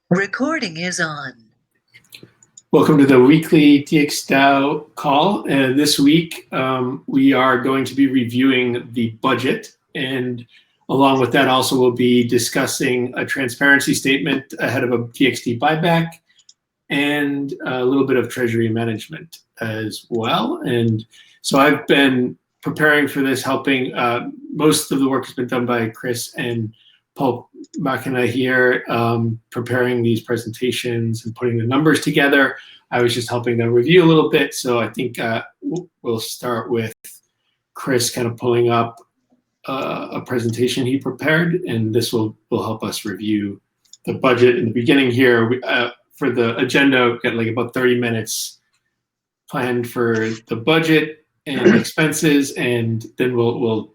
Recording is on. Welcome to the weekly DXdao call. This week, we are going to be reviewing the budget. And along with that, also we'll be discussing a transparency statement ahead of a DXd buyback and a little bit of treasury management as well. And so I've been preparing for this, helping. Most of the work has been done by Chris and Paul McKenna here, preparing these presentations and putting the numbers together. I was just helping them review a little bit. So I think we'll start with Chris kind of pulling up a presentation he prepared, and this will help us review the budget. In the beginning here, for the agenda, we've got like about 30 minutes planned for the budget and expenses, and then we'll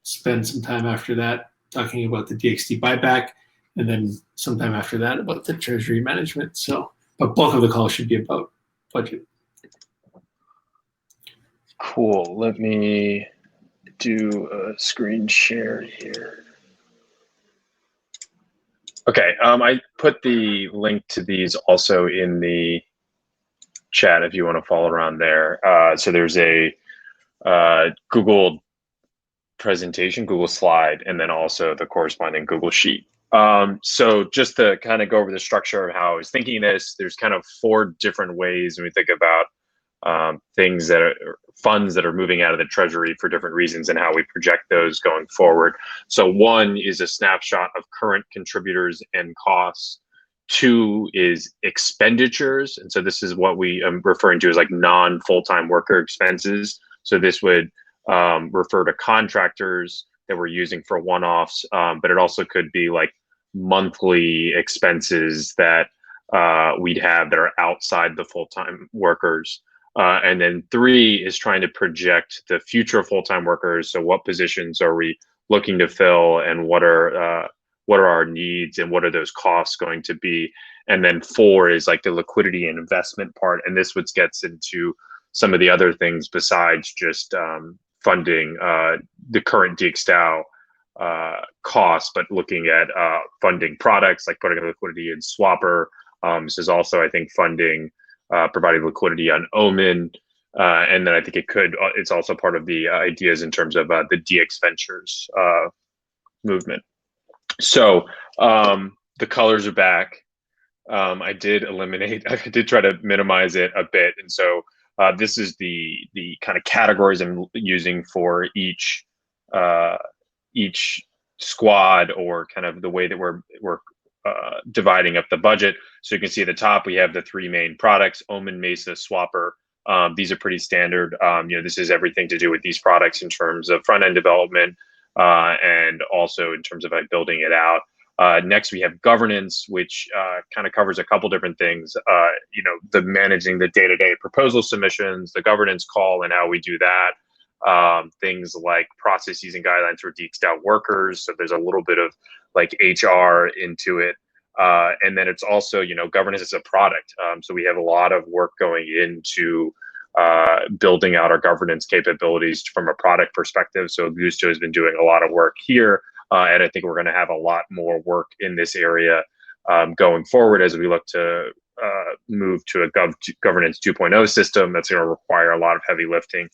spend some time after that talking about the DXd buyback, and then sometime after that about the treasury management. So, but bulk of the call should be about budget. Cool. Let me do a screen share here. Okay, I put the link to these also in the chat if you want to follow around there. So there's a Google presentation, Google slide, and then also the corresponding Google sheet. So just to kind of go over the structure of how I was thinking this, there's kind of 4 different ways when we think about things that are funds that are moving out of the treasury for different reasons and how we project those going forward. So 1 is a snapshot of current contributors and costs. 2 is expenditures. And so this is what we am referring to as like non-full-time worker expenses. So this would refer to contractors that we're using for one-offs, but it also could be like monthly expenses that we'd have that are outside the full-time workers. And then 3 is trying to project the future full-time workers. So what positions are we looking to fill, and what are our needs, and what are those costs going to be? And then 4 is like the liquidity and investment part. And this gets into some of the other things besides just funding the current DXdao costs, but looking at funding products, like putting a liquidity in Swapper. This is also, I think, funding, providing liquidity on Omen. And then I think it's also part of the ideas in terms of the DX Ventures movement. So the colors are back. I did try to minimize it a bit. And so this is the kind of categories I'm using for each squad, or kind of the way that we're dividing up the budget. So you can see at the top we have the 3 main products: Omen, Mesa, Swapper. These are pretty standard. This is everything to do with these products in terms of front end development, and also in terms of building it out. Next, we have governance, which kind of covers a couple different things. The managing the day-to-day proposal submissions, the governance call, and how we do that. Things like processes and guidelines for DXdao workers. So there's a little bit of like HR into it. And then it's also, governance is a product. So we have a lot of work going into building out our governance capabilities from a product perspective. So Gusto has been doing a lot of work here. And I think we're going to have a lot more work in this area going forward as we look to move to a governance 2.0 system. That's going to require a lot of heavy lifting.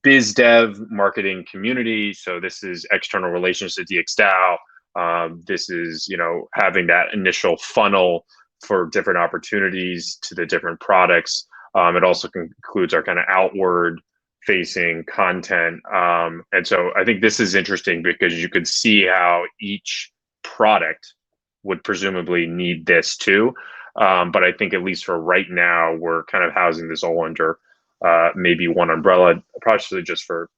Biz dev, marketing, community. So this is external relations to DXdao. This is, having that initial funnel for different opportunities to the different products. It also includes our kind of outward facing content. And so I think this is interesting because you could see how each product would presumably need this too. But I think at least for right now, we're kind of housing this all under maybe one umbrella, probably just for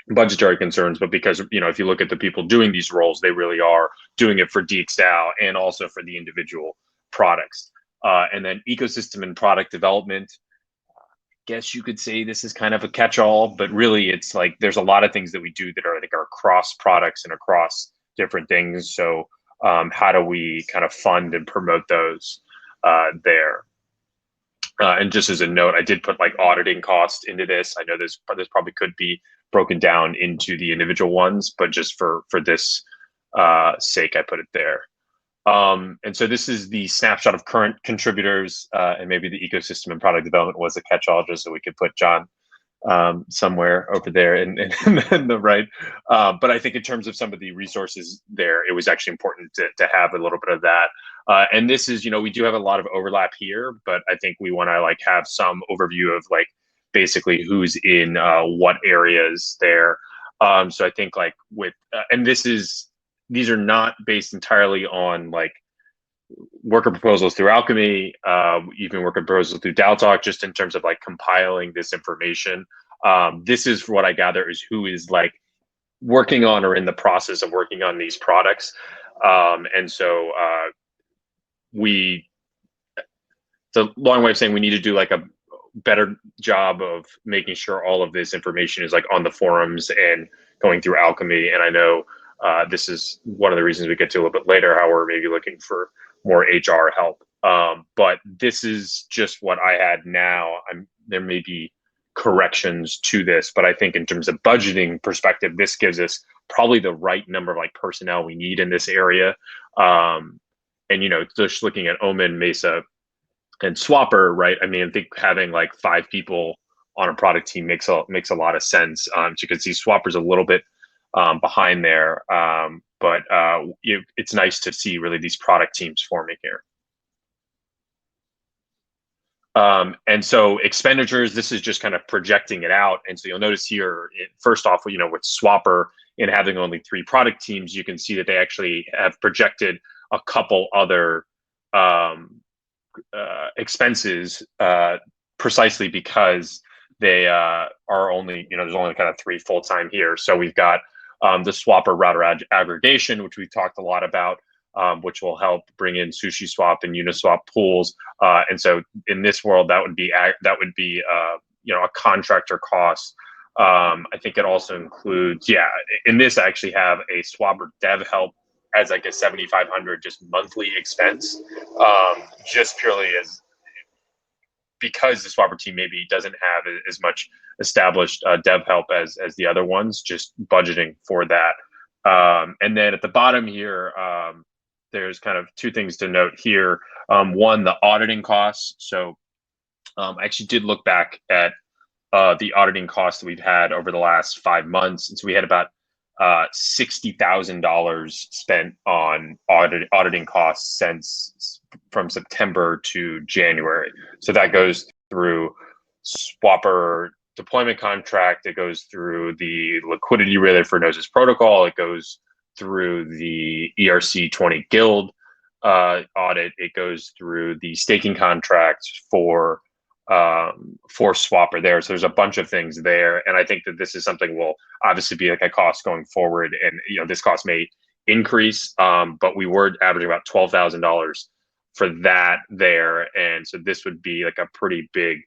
budgetary concerns, but because, if you look at the people doing these roles, they really are doing it for DXdao and also for the individual products. And then ecosystem and product development. Guess you could say this is kind of a catch-all, but really it's like there's a lot of things that we do that are, I think, are across products and across different things. So how do we kind of fund and promote those there? And just as a note, I did put like auditing costs into this. I know this probably could be broken down into the individual ones, but just for this sake, I put it there. And so this is the snapshot of current contributors, and maybe the ecosystem and product development was a catch-all just so we could put John somewhere over there in the right. But I think in terms of some of the resources there, it was actually important to have a little bit of that. And this is, we do have a lot of overlap here, but I think we want to like have some overview of like basically who's in what areas there. So I think like with, and these are not based entirely on like worker proposals through Alchemy, even worker proposals through DAO Talk, just in terms of like compiling this information. This is what I gather is who is like working on or in the process of working on these products. And so it's a long way of saying we need to do like a better job of making sure all of this information is like on the forums and going through Alchemy. And I know this is one of the reasons we get to a little bit later, how we're maybe looking for more HR help. But this is just what I had now. There may be corrections to this, but I think in terms of budgeting perspective, this gives us probably the right number of like personnel we need in this area. And just looking at Omen, Mesa, and Swapper, right? I mean, I think having like 5 people on a product team makes a lot of sense. So you can see Swapper's a little bit behind there, but it's nice to see really these product teams forming here. And so expenditures, this is just kind of projecting it out. And so you'll notice here, first off, with Swapper and having only 3 product teams, you can see that they actually have projected a couple other expenses precisely because they are only, there's only kind of 3 full-time here. So we've got the Swapper router aggregation, which we've talked a lot about, which will help bring in SushiSwap and Uniswap pools. And so in this world, that would be a contractor cost. I think it also includes, in this I actually have a Swapper dev help as like a $7,500 just monthly expense, just purely because the Swapper team maybe doesn't have as much established dev help as the other ones, just budgeting for that. And then at the bottom here, there's kind of 2 things to note here. One, the auditing costs. So I actually did look back at the auditing costs that we've had over the last 5 months. And so we had about $60,000 spent on auditing costs from September to January. So that goes through Swapper deployment contract. It goes through the liquidity relay for Gnosis protocol. It goes through the ERC20 guild audit. It goes through the staking contracts for Swapper there. So there's a bunch of things there. And I think that this is something will obviously be like a cost going forward. And, this cost may increase, but we were averaging about $12,000 for that there. And so this would be like a pretty big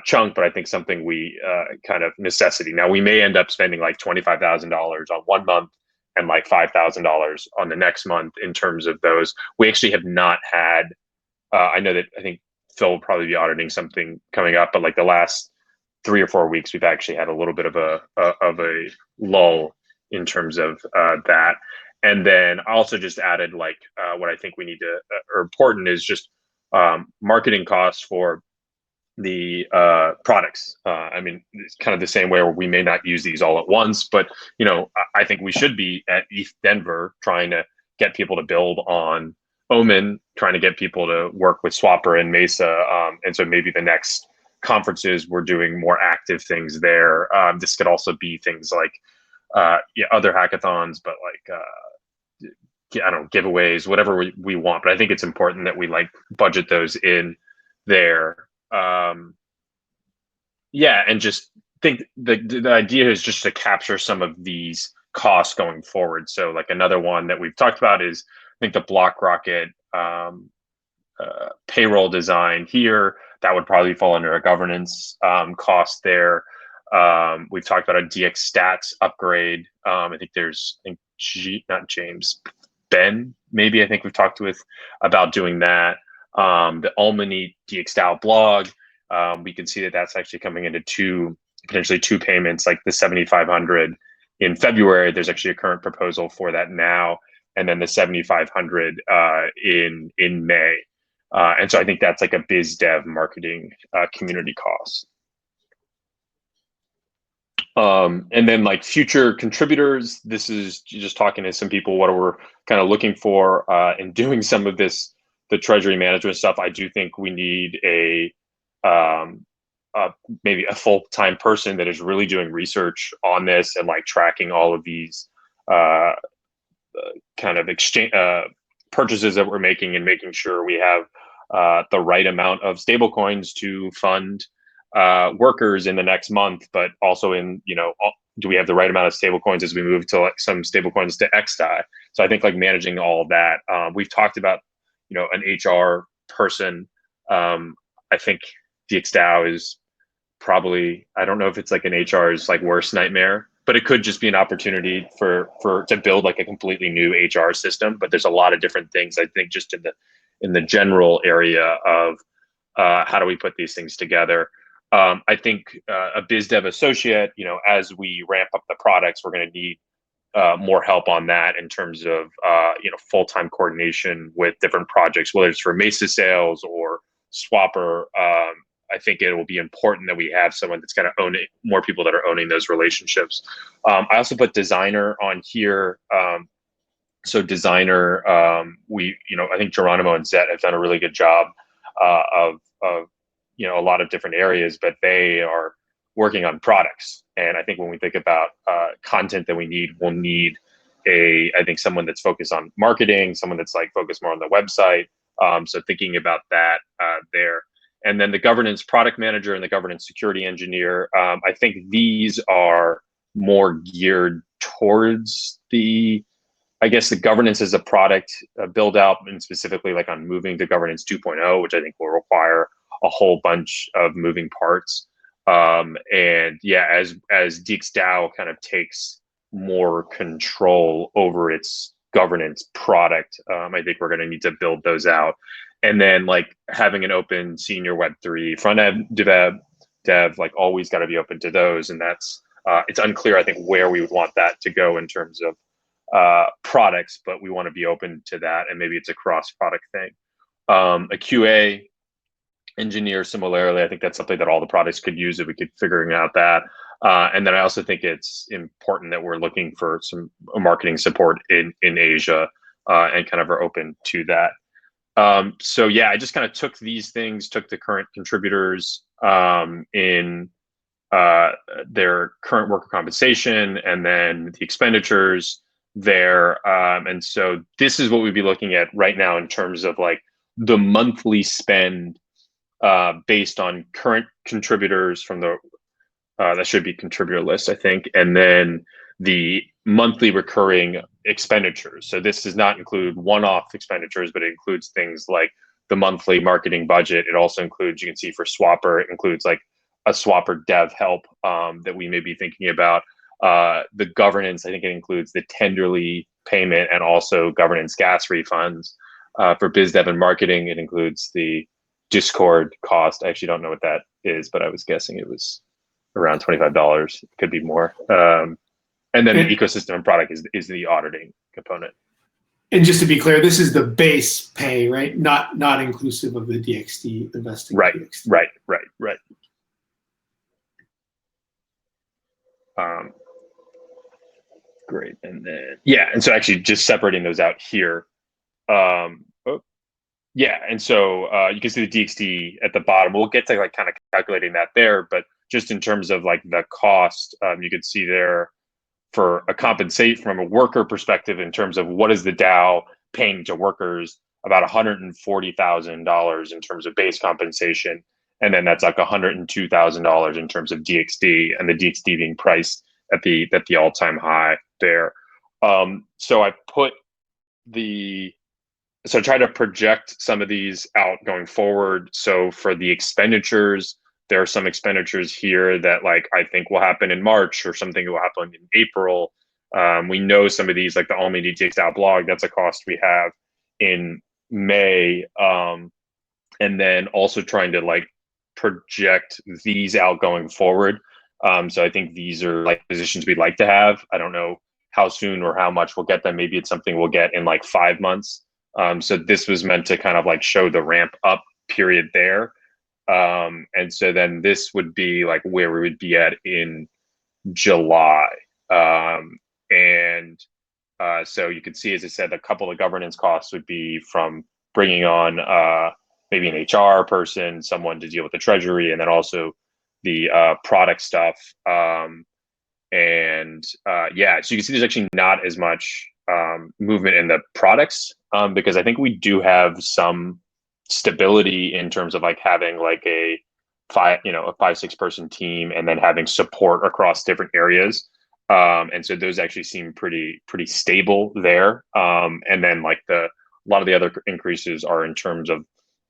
chunk, but I think something we kind of necessity. Now we may end up spending like $25,000 on 1 month and like $5,000 on the next month in terms of those. We actually have not had, I think Phil will probably be auditing something coming up, but like the last 3 or 4 weeks, we've actually had a little bit of a lull in terms of that. And then I also just added like what I think we need to, or important is just marketing costs for the products. I mean, it's kind of the same way where we may not use these all at once, but I think we should be at ETH Denver trying to get people to build on Omen, trying to get people to work with Swapper and Mesa. And so maybe the next conferences, we're doing more active things there. This could also be things like other hackathons, but like, I don't know, giveaways, whatever we want. But I think it's important that we like budget those in there. And just think the idea is just to capture some of these costs going forward. So like another one that we've talked about is, I think the Block Rocket payroll design here, that would probably fall under a governance cost there. We've talked about a DXstats upgrade. I think there's, not James, Ben, maybe I think we've talked with about doing that. The Almany DXdao blog, we can see that that's actually coming into potentially two payments, like the $7,500 in February. There's actually a current proposal for that now. and then the 7,500 in May. And so I think that's like a biz dev marketing community cost. And then like future contributors, this is just talking to some people what we're kind of looking for in doing some of this, the treasury management stuff. I do think we need maybe a full-time person that is really doing research on this and like tracking all of these kind of exchange purchases that we're making and making sure we have the right amount of stable coins to fund workers in the next month, but also in, do we have the right amount of stable coins as we move to like some stable coins to XDAI? So I think like managing all of that. We've talked about, an HR person. I think DXdao is probably, I don't know if it's like an HR's like worst nightmare, but it could just be an opportunity to build like a completely new HR system. But there's a lot of different things, I think, just in the general area of how do we put these things together. I think a biz dev associate, as we ramp up the products, we're going to need more help on that in terms of full-time coordination with different projects, whether it's for Mesa sales or Swapper. I think it will be important that we have someone that's going to own it, more people that are owning those relationships. I also put designer on here. So designer, I think Geronimo and Zet have done a really good job of a lot of different areas, but they are working on products. And I think when we think about content that we need, we'll need I think someone that's focused on marketing, someone that's like focused more on the website. So thinking about that there. And then the governance product manager and the governance security engineer, I think these are more geared towards the governance as a product build out, and specifically like on moving to governance 2.0, which I think will require a whole bunch of moving parts. And yeah, as DXdao kind of takes more control over its governance product, I think we're going to need to build those out. And then like having an open senior Web3 front end dev, like always got to be open to those. And that's, it's unclear, I think, where we would want that to go in terms of products, but we want to be open to that. And maybe it's a cross product thing. A QA engineer, similarly, I think that's something that all the products could use if we could figuring out that. And then I also think it's important that we're looking for some marketing support in Asia and kind of are open to that. So yeah, I just kind of took these things, took the current contributors in their current worker compensation and then the expenditures there. And so this is what we'd be looking at right now in terms of like the monthly spend based on current contributors from the, that should be contributor list, I think, and then the monthly recurring expenditures. So this does not include one-off expenditures, but it includes things like the monthly marketing budget. It also includes, you can see for Swapper, it includes like a Swapper dev help that we may be thinking about. The governance, I think it includes the Tenderly payment and also governance gas refunds. For biz dev and marketing, it includes the Discord cost. I actually don't know what that is, but I was guessing it was around $25. It could be more. And then the ecosystem and product is the auditing component. And just to be clear, this is the base pay, right? Not inclusive of the DXD investing. Right, DXD. right. Great, and then and so actually just separating those out here. And so you can see the DXD at the bottom. We'll get to like kind of calculating that there, but just in terms of like the cost, you can see there for a compensate from a worker perspective in terms of what is the DAO paying to workers, about $140,000 in terms of base compensation. And then that's like $102,000 in terms of DXD, and the DXD being priced at the all-time high there. So I try to project some of these out going forward. So for the expenditures, there are some expenditures here that like I think will happen in March, or something will happen in April. We know some of these, like the Almany DXdao blog, that's a cost we have in May. And then also trying to like project these out going forward. So I think these are like positions we'd like to have. I don't know how soon or how much we'll get them. Maybe it's something we'll get in like 5 months. So this was meant to kind of like show the ramp up period there. And so then this would be like where we would be at in July. So you can see, as I said, a couple of governance costs would be from bringing on maybe an HR person, someone to deal with the treasury, and then also the product stuff. So you can see there's actually not as much movement in the products because I think we do have some stability in terms of like having like a 5-6 person team and then having support across different areas. And so those actually seem pretty stable there. And then like a lot of the other increases are in terms of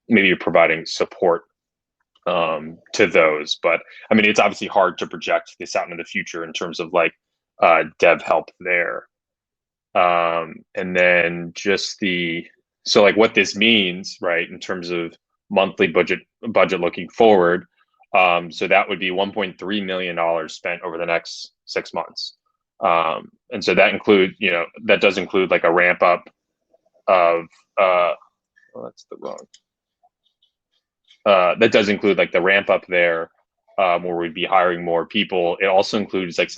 maybe providing support to those. But I mean, it's obviously hard to project this out into the future in terms of like dev help there. And then so like what this means, right, in terms of monthly budget looking forward. So that would be $1.3 million spent over the next 6 months. And so that does include like a ramp up of, that's the wrong. That does include like the ramp up there, where we'd be hiring more people. It also includes like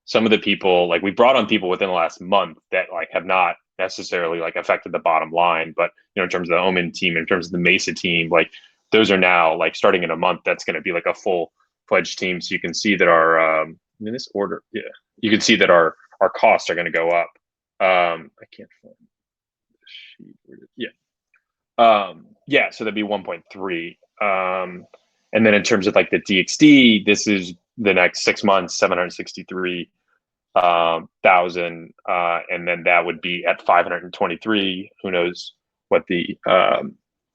some of the people, like we brought on people within the last month that like have not necessarily like affected the bottom line, but in terms of the Omen team, in terms of the Mesa team, like those are now like starting in a month, that's going to be like a full-fledged team. So you can see that our in this order, you can see that our costs are going to go up. I can't find the sheet. So that'd be 1.3. And then in terms of like the DXD, this is the next 6 months, 763,000, and then that would be at 523. Who knows what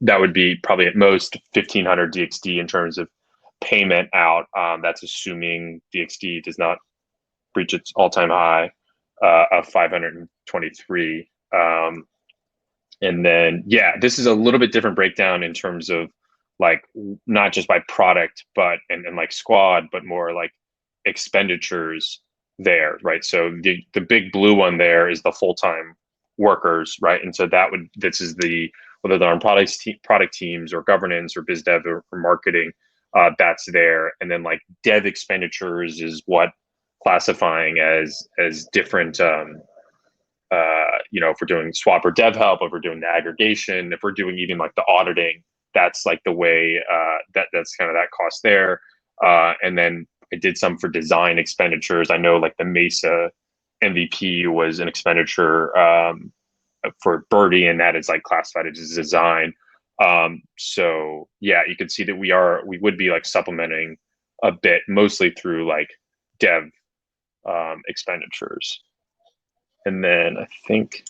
that would be, probably at most 1,500 DXD in terms of payment out. That's assuming DXD does not breach its all-time high of 523. And then this is a little bit different breakdown in terms of like not just by product, but and like squad, but more like expenditures there, right? So the big blue one there is the full-time workers, right? And so this is whether they're on product teams or governance or biz dev or marketing, that's there. And then like dev expenditures is what classifying as different. If we're doing swap or dev help, if we're doing the aggregation, if we're doing even like the auditing, that's like the way that's kind of that cost there. And then I did some for design expenditures. I know like the Mesa MVP was an expenditure for Birdie, and that is like classified as design. So you could see that we would be like supplementing a bit, mostly through like dev expenditures. And then I think,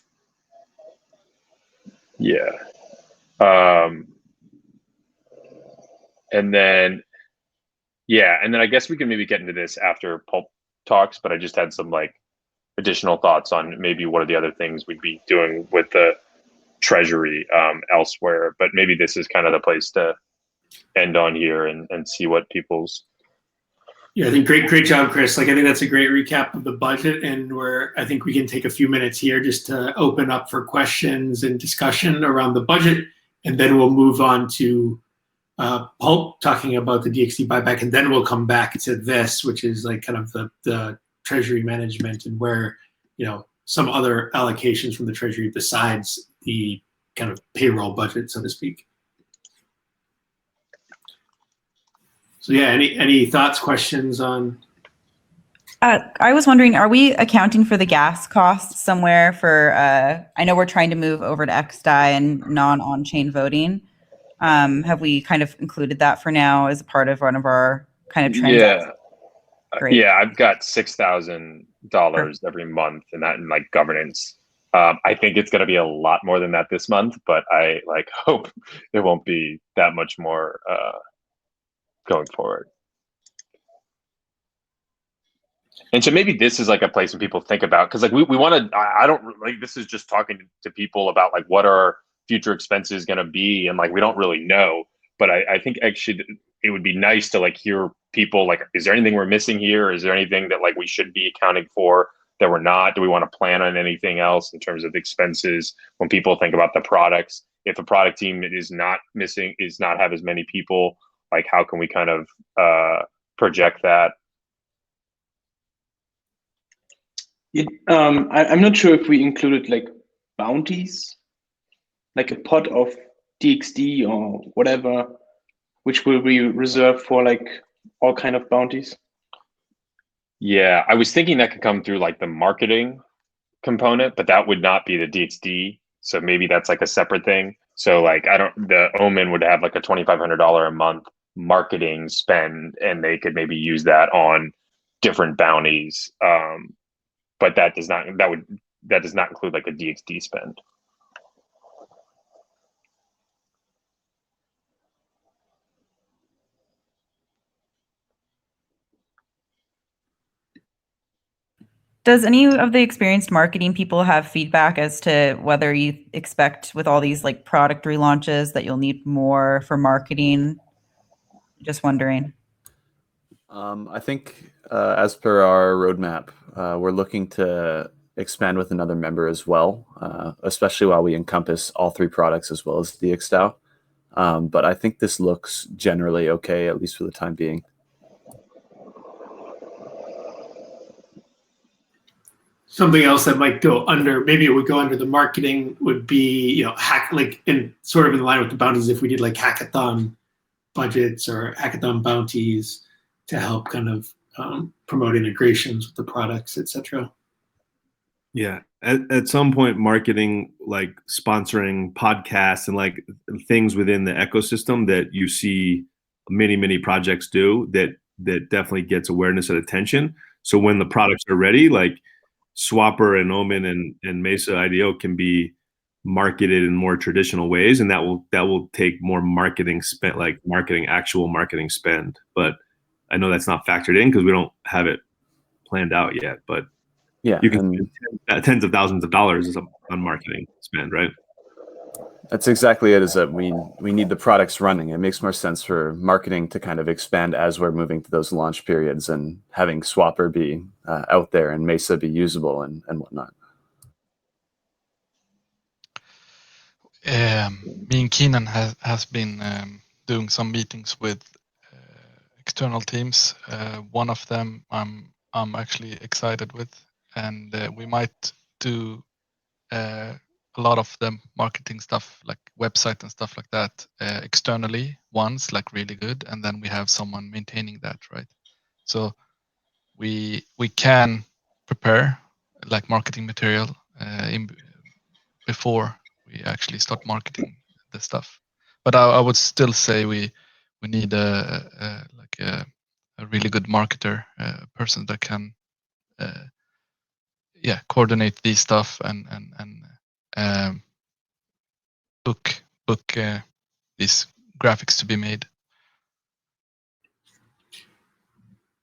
and then I guess we can maybe get into this after Pulp talks, but I just had some like additional thoughts on maybe what are the other things we'd be doing with the treasury elsewhere. But maybe this is kind of the place to end on here and see what people's. Yeah, I think great job, Chris. Like I think that's a great recap of the budget, and I think we can take a few minutes here just to open up for questions and discussion around the budget, and then we'll move on to Pulp talking about the DXD buyback, and then we'll come back to this, which is like kind of the treasury management and where some other allocations from the treasury besides the kind of payroll budget, so to speak. So any thoughts, questions on? I was wondering, are we accounting for the gas costs somewhere for, I know we're trying to move over to XDAI and non-on-chain voting. Have we kind of included that for now as a part of one of our kind of transactions? Great. I've got $6,000 every month in that in like governance. I think it's going to be a lot more than that this month, but I like hope it won't be that much more going forward. And so maybe this is like a place when people think about, because like we want to, I don't like, this is just talking to people about like what are future expenses going to be, and like we don't really know. But I think actually it would be nice to like hear people like, is there anything we're missing here? Is there anything that like we should be accounting for that we're not? Do we want to plan on anything else in terms of expenses when people think about the products? If the product team is not have as many people, like how can we kind of project that? I'm not sure if we included like bounties, like a pot of DXD or whatever, which will be reserved for like all kind of bounties. Yeah, I was thinking that could come through like the marketing component, but that would not be the DXD. So maybe that's like a separate thing. So like the Omen would have like a $2,500 a month marketing spend, and they could maybe use that on different bounties. But that does not include like a DXD spend. Does any of the experienced marketing people have feedback as to whether you expect with all these like product relaunches that you'll need more for marketing? Just wondering. I think as per our roadmap, we're looking to expand with another member as well, especially while we encompass all three products as well as DXdao. But I think this looks generally okay, at least for the time being. Something else that might go under, maybe it would go under the marketing, would be, in sort of in line with the bounties, if we did like hackathon budgets or hackathon bounties to help kind of promote integrations with the products, etc. Yeah, at some point, marketing, like sponsoring podcasts and like things within the ecosystem that you see many projects do, that definitely gets awareness and attention. So when the products are ready, like Swapper and Omen and Mesa IDO can be marketed in more traditional ways, and that will take more marketing spend, like actual marketing spend. But I know that's not factored in because we don't have it planned out yet. But yeah, you can spend tens of thousands of dollars on marketing spend, right? That's exactly it. Is that we need the products running. It makes more sense for marketing to kind of expand as we're moving to those launch periods, and having Swapper be out there and Mesa be usable and whatnot. Me and Keenan has been doing some meetings with external teams. One of them I'm actually excited with, and we might do a lot of the marketing stuff, like website and stuff like that, externally once, like really good, and then we have someone maintaining that, right? So we can prepare like marketing material before we actually start marketing the stuff. But I would still say we need a really good marketer, person that can coordinate these stuff and book these graphics to be made.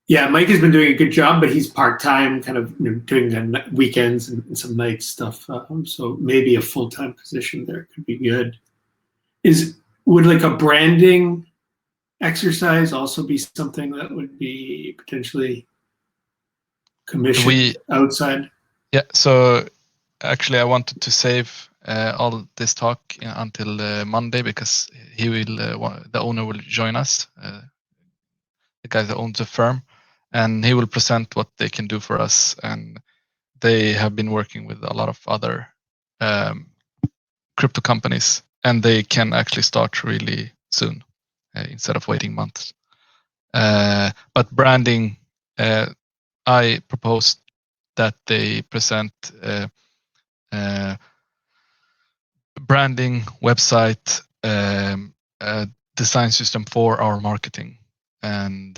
Yeah, Mike has been doing a good job, but he's part-time, kind of doing weekends and some night stuff. So maybe a full-time position there could be good. Would like a branding exercise also be something that would be potentially commissioned outside? Yeah, so actually I wanted to save all this talk until Monday, because he will, the owner will join us, the guy that owns the firm, and he will present what they can do for us. And they have been working with a lot of other crypto companies, and they can actually start really soon instead of waiting months. But branding, I proposed that they present branding, website, a design system for our marketing, and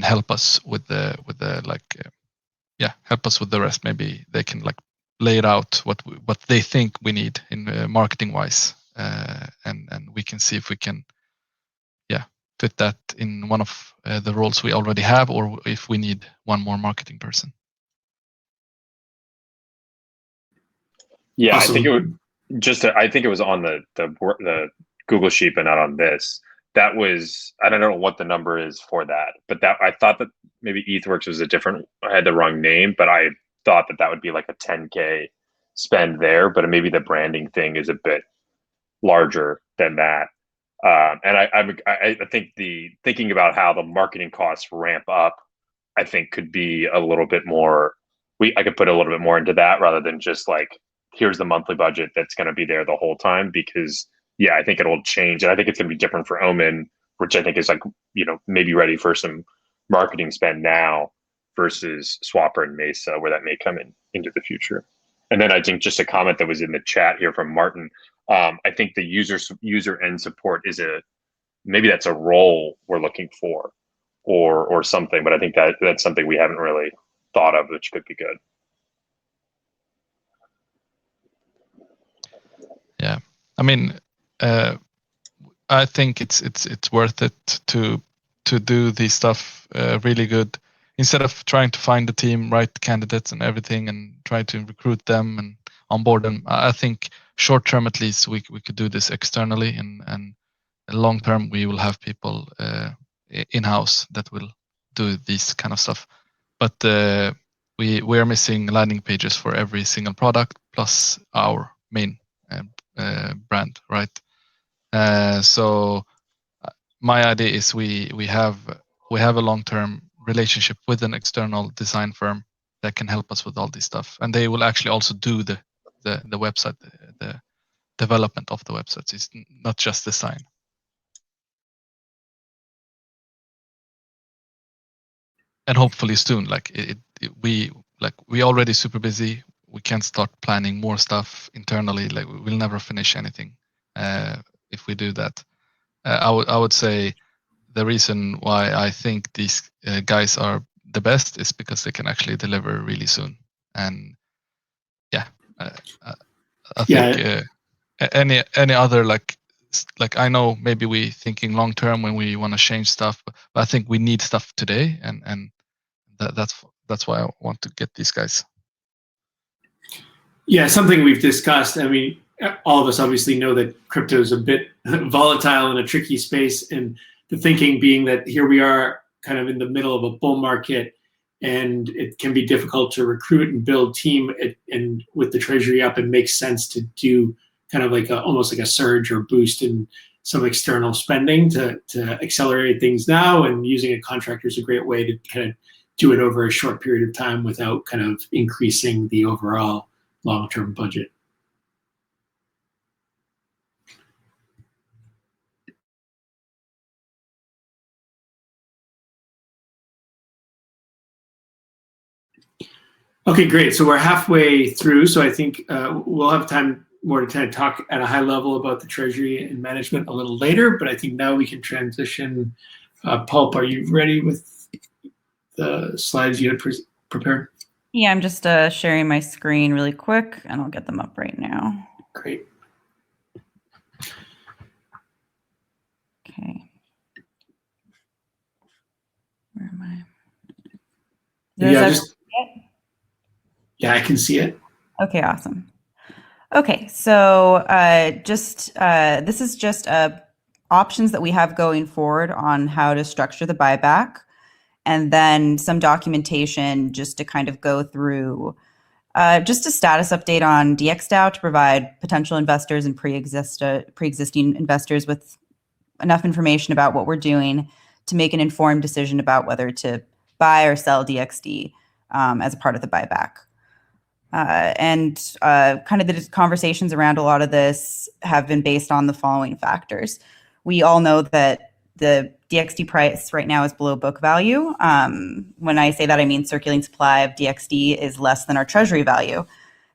help us with the help us with the rest. Maybe they can like lay it out what they think we need in marketing wise, and we can see if we can fit that in one of the roles we already have, or if we need one more marketing person. Yeah, Awesome. I think it was on the Google sheet, but not on this. that was, I don't know what the number is for that, but that I thought that maybe ETHWorks was I had the wrong name, but I thought that would be like a 10K spend there, but maybe the branding thing is a bit larger than that. And I think thinking about how the marketing costs ramp up, I think could be a little bit more. I could put a little bit more into that rather than just like, here's the monthly budget that's going to be there the whole time, because yeah, I think it'll change, and I think it's going to be different for Omen, which I think is like, maybe ready for some marketing spend now versus Swapper and Mesa, where that may come into the future. And then I think just a comment that was in the chat here from Martin. I think the user end support is maybe that's a role we're looking for, or something. But I think that's something we haven't really thought of, which could be good. Yeah, I mean, I think it's worth it to do this stuff really good, instead of trying to find the team, right candidates and everything, and try to recruit them and onboard them. I think short term, at least, we could do this externally, and long term we will have people in house that will do this kind of stuff. But we are missing landing pages for every single product plus our main brand, right? So my idea is we have a long-term relationship with an external design firm that can help us with all this stuff, and they will actually also do the website, the development of the websites. It's not just design. And hopefully soon, we already super busy. We can't start planning more stuff internally. Like, we'll never finish anything if we do that. I would say the reason why I think these guys are the best is because they can actually deliver really soon. And yeah, I think any other like I know maybe we thinking long term when we want to change stuff, but I think we need stuff today, and that's why I want to get these guys. Yeah, something we've discussed. I mean, all of us obviously know that crypto is a bit volatile in a tricky space, and the thinking being that here we are kind of in the middle of a bull market, and it can be difficult to recruit and build team, and with the treasury up, it makes sense to do kind of like almost like a surge or boost in some external spending to accelerate things now, and using a contractor is a great way to kind of do it over a short period of time without kind of increasing the overall long-term budget. Okay, great. So we're halfway through. So I think we'll have time more to kind of talk at a high level about the treasury and management a little later. But I think now we can transition. Pulp, are you ready with the slides you had prepared? Yeah, I'm just sharing my screen really quick, and I'll get them up right now. Great. Okay. Where am I? Yeah, I can see it. Okay, awesome. Okay, so this is just options that we have going forward on how to structure the buyback, and then some documentation just to kind of go through just a status update on DXdao to provide potential investors and pre-existing investors with enough information about what we're doing to make an informed decision about whether to buy or sell DXD as a part of the buyback. And kind of the conversations around a lot of this have been based on the following factors. We all know that the DXD price right now is below book value. When I say that, I mean circulating supply of DXD is less than our treasury value.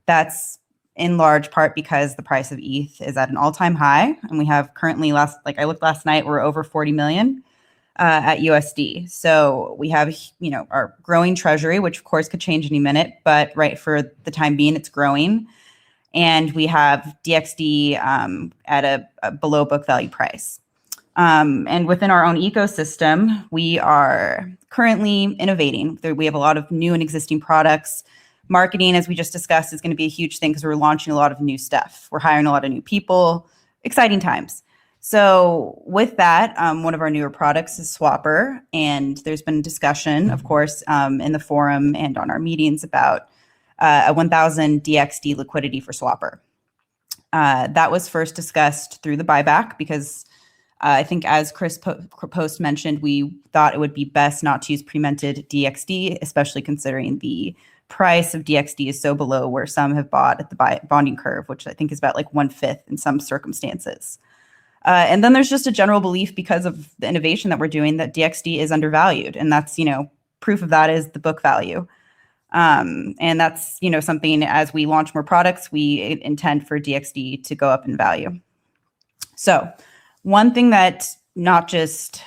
That's in large part because the price of ETH is at an all-time high, and we have currently I looked last night, we're over 40 million at USD. So we have, our growing treasury, which of course could change any minute, but right for the time being, it's growing. And we have DXD at a below book value price. And within our own ecosystem, we are currently innovating. We have a lot of new and existing products. Marketing, as we just discussed, is going to be a huge thing because we're launching a lot of new stuff. We're hiring a lot of new people. Exciting times. So with that, one of our newer products is Swapper, and there's been discussion, of course, in the forum and on our meetings about a 1,000 DXD liquidity for Swapper. That was first discussed through the buyback because I think as Chris Post mentioned, we thought it would be best not to use pre-minted DXD, especially considering the price of DXD is so below where some have bought at the bonding curve, which I think is about like 1/5 in some circumstances. And then there's just a general belief because of the innovation that we're doing that DXD is undervalued. And that's, proof of that is the book value. And that's, something as we launch more products, we intend for DXD to go up in value. So one thing that not just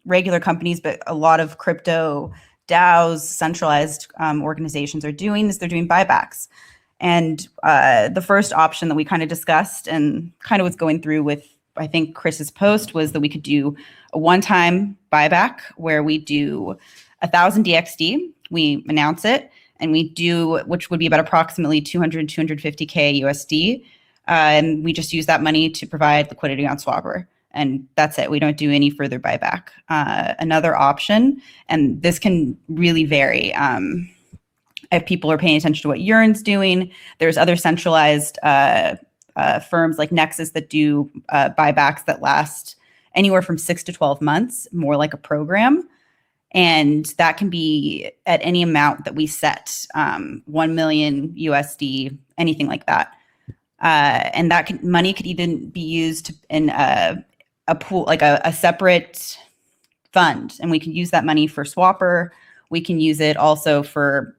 regular companies, but a lot of crypto DAOs, centralized organizations are doing is they're doing buybacks. And the first option that we kind of discussed and kind of was going through with, I think, Chris's post was that we could do a one-time buyback where we do 1,000 DXD, we announce it, and we do, which would be about approximately 250K USD. And we just use that money to provide liquidity on Swapper. And that's it. We don't do any further buyback. Another option, and this can really vary. If people are paying attention to what Yearn's doing, there's other centralized firms like Nexus that do buybacks that last anywhere from 6 to 12 months, more like a program. And that can be at any amount that we set, 1 million USD, anything like that. And that money could even be used in a pool, like a separate fund. And we can use that money for Swapper. We can use it also for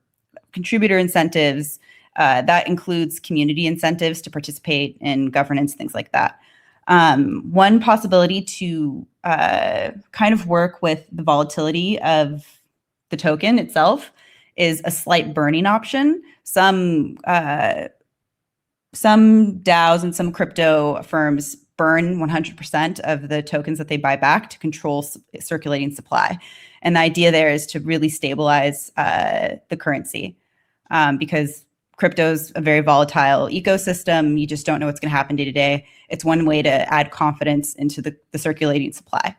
contributor incentives. That includes community incentives to participate in governance, things like that. One possibility to kind of work with the volatility of the token itself is a slight burning option. Some DAOs and some crypto firms burn 100% of the tokens that they buy back to control circulating supply. And the idea there is to really stabilize the currency because crypto is a very volatile ecosystem. You just don't know what's going to happen day to day. It's one way to add confidence into the circulating supply.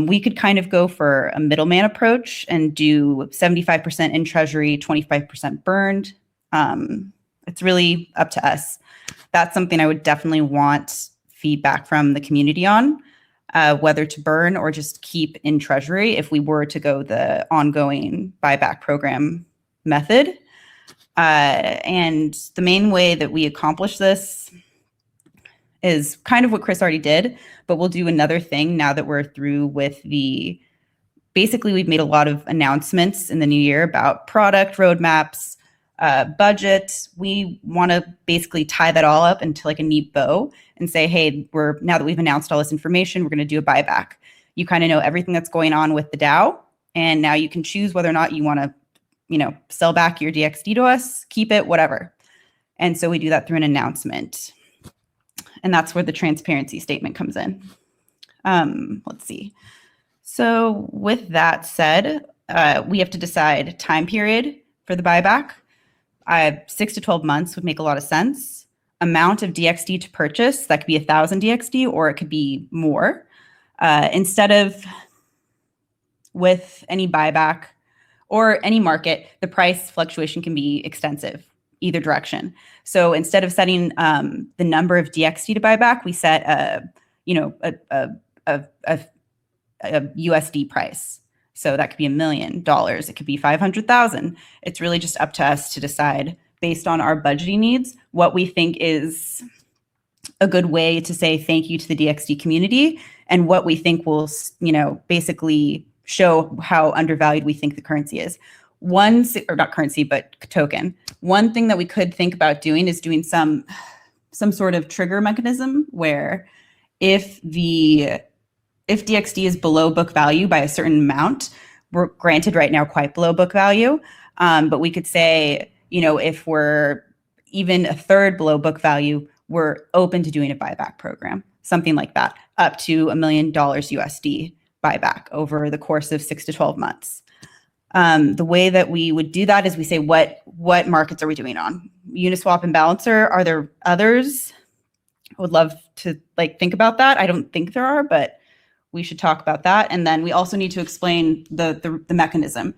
We could kind of go for a middleman approach and do 75% in treasury, 25% burned. It's really up to us. That's something I would definitely want feedback from the community on, whether to burn or just keep in treasury if we were to go the ongoing buyback program method. And the main way that we accomplish this is kind of what Chris already did, but we'll do another thing now that we're through with basically we've made a lot of announcements in the new year about product roadmaps, budget. We want to basically tie that all up into like a neat bow and say, hey, now that we've announced all this information, we're going to do a buyback. You kind of know everything that's going on with the DAO, and now you can choose whether or not you want to sell back your DXD to us, keep it, whatever. And so we do that through an announcement. And that's where the transparency statement comes in. Let's see. So with that said, we have to decide time period for the buyback. 6 to 12 months would make a lot of sense. Amount of DXD to purchase, that could be 1,000 DXD or it could be more. Instead of with any buyback, or any market, the price fluctuation can be extensive, either direction. So instead of setting the number of DXD to buy back, we set a USD price. So that could be $1 million. It could be 500,000. It's really just up to us to decide based on our budgeting needs what we think is a good way to say thank you to the DXD community and what we think will, basically show how undervalued we think the currency is. Not currency, but token. One thing that we could think about doing is doing some sort of trigger mechanism where if DXD is below book value by a certain amount, we're granted right now quite below book value, but we could say, if we're even a third below book value, we're open to doing a buyback program, something like that, up to $1 million USD buyback over the course of 6 to 12 months. The way that we would do that is we say, what markets are we doing on? Uniswap and Balancer, are there others? I would love to like think about that. I don't think there are, but we should talk about that. And then we also need to explain the mechanism.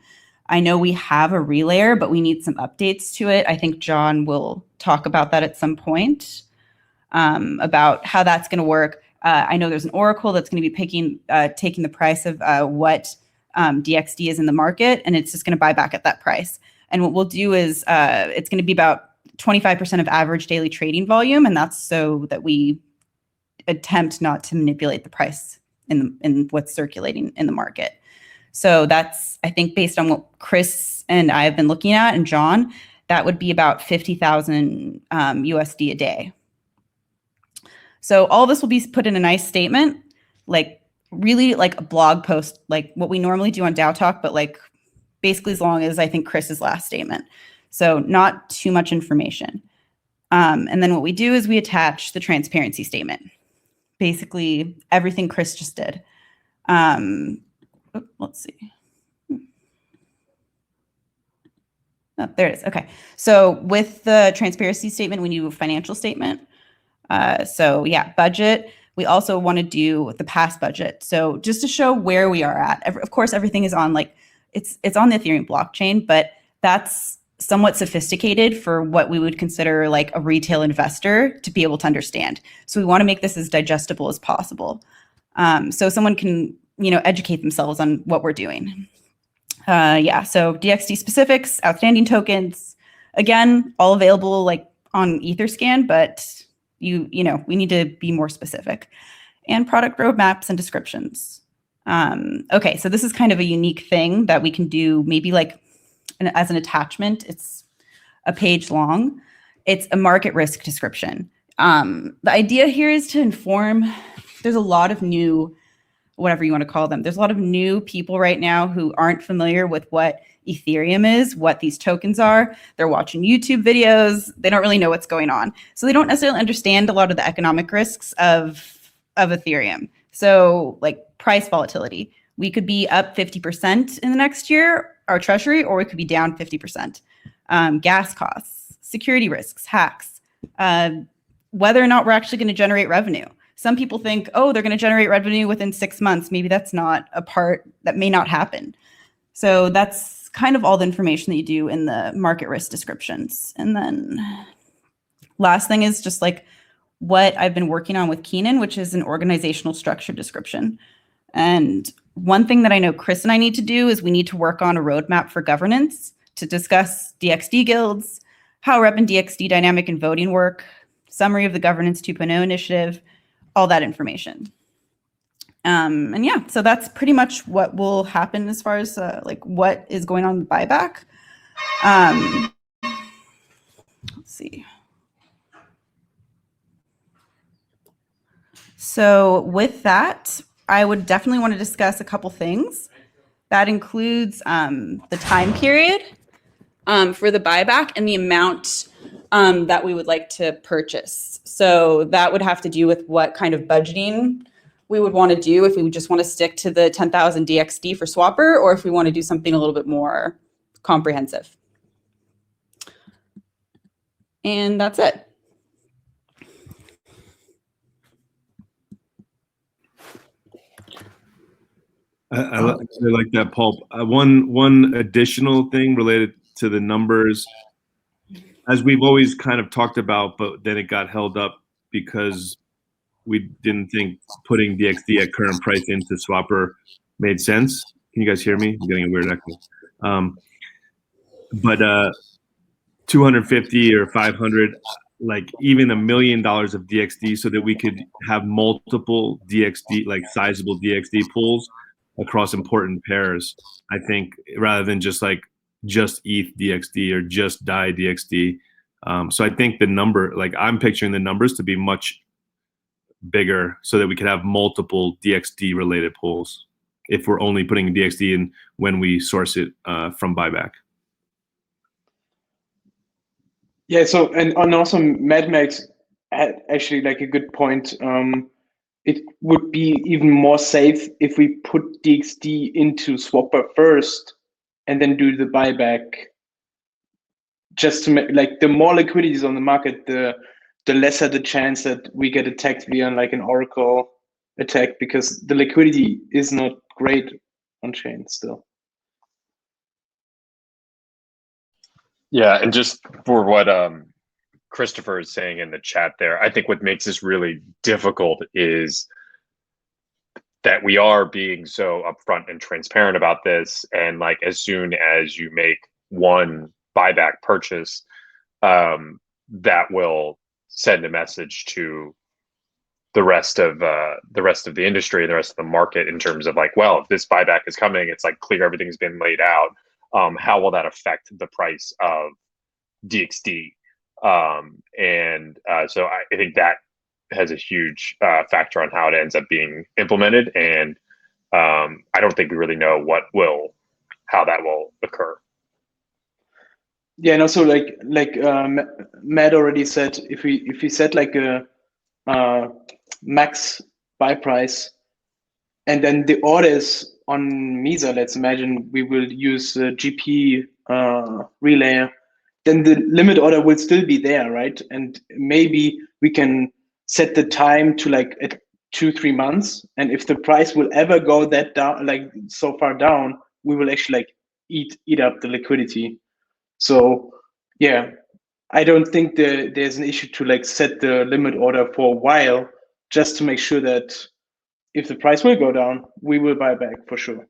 I know we have a relayer, but we need some updates to it. I think John will talk about that at some point, about how that's going to work. I know there's an oracle that's going to be taking the price of what DXD is in the market, and it's just going to buy back at that price. And what we'll do is it's going to be about 25% of average daily trading volume, and that's so that we attempt not to manipulate the price in what's circulating in the market. So that's, I think, based on what Chris and I have been looking at, and John, that would be about 50,000 USD a day. So all this will be put in a nice statement, like really like a blog post, like what we normally do on DAO Talk, but like basically as long as I think Chris's last statement. So not too much information. And then what we do is we attach the transparency statement. Basically everything Chris just did. Let's see. Oh, there it is. Okay. So with the transparency statement, we do a financial statement. So yeah, budget. We also want to do the past budget. So just to show where we are at. Of course, everything is on like, it's on the Ethereum blockchain, but that's somewhat sophisticated for what we would consider like a retail investor to be able to understand. So we want to make this as digestible as possible. So someone can, educate themselves on what we're doing. Yeah, so DXD specifics, outstanding tokens, again, all available like on Etherscan, but we need to be more specific. And product roadmaps and descriptions. Okay, so this is kind of a unique thing that we can do maybe like as an attachment. It's a page long. It's a market risk description. The idea here is to inform, there's a lot of new, whatever you want to call them. There's a lot of new people right now who aren't familiar with what Ethereum is, what these tokens are. They're watching YouTube videos. They don't really know what's going on. So they don't necessarily understand a lot of the economic risks of Ethereum. So like price volatility, we could be up 50% in the next year, our treasury, or we could be down 50%. Gas costs, security risks, hacks, whether or not we're actually going to generate revenue. Some people think, oh, they're going to generate revenue within 6 months. Maybe that's not a part that may not happen. So that's kind of all the information that you do in the market risk descriptions. And then last thing is just like what I've been working on with Keenan, which is an organizational structure description. And one thing that I know Chris and I need to do is we need to work on a roadmap for governance to discuss DXD guilds, how Rep and DXD dynamic and voting work, summary of the Governance 2.0 initiative, all that information. And yeah, so that's pretty much what will happen as far as like what is going on with buyback. Let's see. So with that, I would definitely want to discuss a couple things. That includes the time period for the buyback and the amount that we would like to purchase. So that would have to do with what kind of budgeting we would want to do, if we would just want to stick to the 10,000 DXD for Swapper, or if we want to do something a little bit more comprehensive. And that's it. I like that, Pulp. One additional thing related to the numbers, as we've always kind of talked about, but then it got held up because we didn't think putting DXD at current price into Swapper made sense. Can you guys hear me? I'm getting a weird echo. But 250 or 500, like even $1 million of DXD, so that we could have multiple DXD, like sizable DXD pools across important pairs, I think, rather than just ETH DXD or just DAI DXD. So I think the number, like I'm picturing the numbers to be much bigger so that we could have multiple DXD related pools if we're only putting DXD in when we source it from buyback. Yeah, so and also Mad Max had actually like a good point. It would be even more safe if we put DXD into Swapper first and then do the buyback, just to make, like, the more liquidity is on the market, the the lesser the chance that we get attacked via like an Oracle attack, because the liquidity is not great on chain still. Yeah, and just for what Christopher is saying in the chat there, I think what makes this really difficult is that we are being so upfront and transparent about this, and like as soon as you make one buyback purchase, that will send a message to the rest of the industry and the rest of the market in terms of like, well, if this buyback is coming, it's like clear everything's been laid out. How will that affect the price of DXD? So I think that has a huge factor on how it ends up being implemented, and I don't think we really know how that will occur. Yeah, and also like Matt already said, if we set like a max buy price, and then the orders on Mesa, let's imagine we will use GP relayer, then the limit order will still be there, right? And maybe we can set the time to like at 2-3 months, and if the price will ever go that down, like so far down, we will actually like eat up the liquidity. So yeah, I don't think there's an issue to like set the limit order for a while, just to make sure that if the price will go down, we will buy back for sure,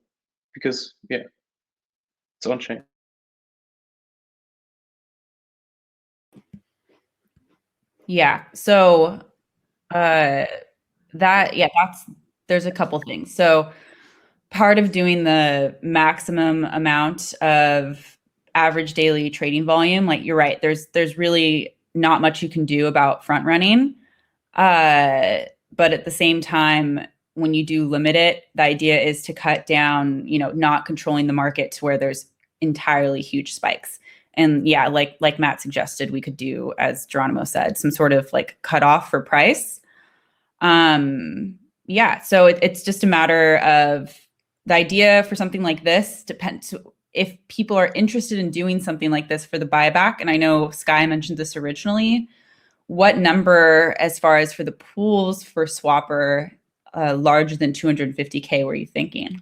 because yeah, it's on chain. Yeah. So there's a couple things. So part of doing the maximum amount of average daily trading volume, like you're right, there's really not much you can do about front running. But at the same time, when you do limit it, the idea is to cut down, not controlling the market to where there's entirely huge spikes. And yeah, like Matt suggested, we could do, as Geronimo said, some sort of like cutoff for price. Yeah, so it's just a matter of the idea for something like this depends if people are interested in doing something like this for the buyback. And I know Sky mentioned this originally. What number, as far as for the pools for Swapper, larger than 250K, were you thinking?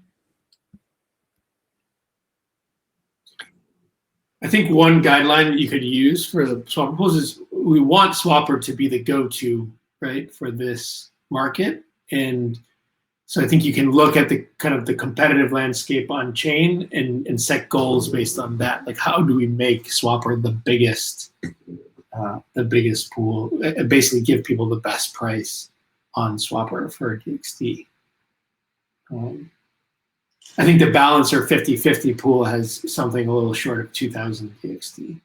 I think one guideline you could use for the Swapper pools is we want Swapper to be the go-to, right, for this market. And so I think you can look at the kind of the competitive landscape on chain and set goals based on that. Like, how do we make Swapper the biggest pool, and basically give people the best price on Swapper for DXD. I think the Balancer 50/50 pool has something a little short of 2,000 DXD.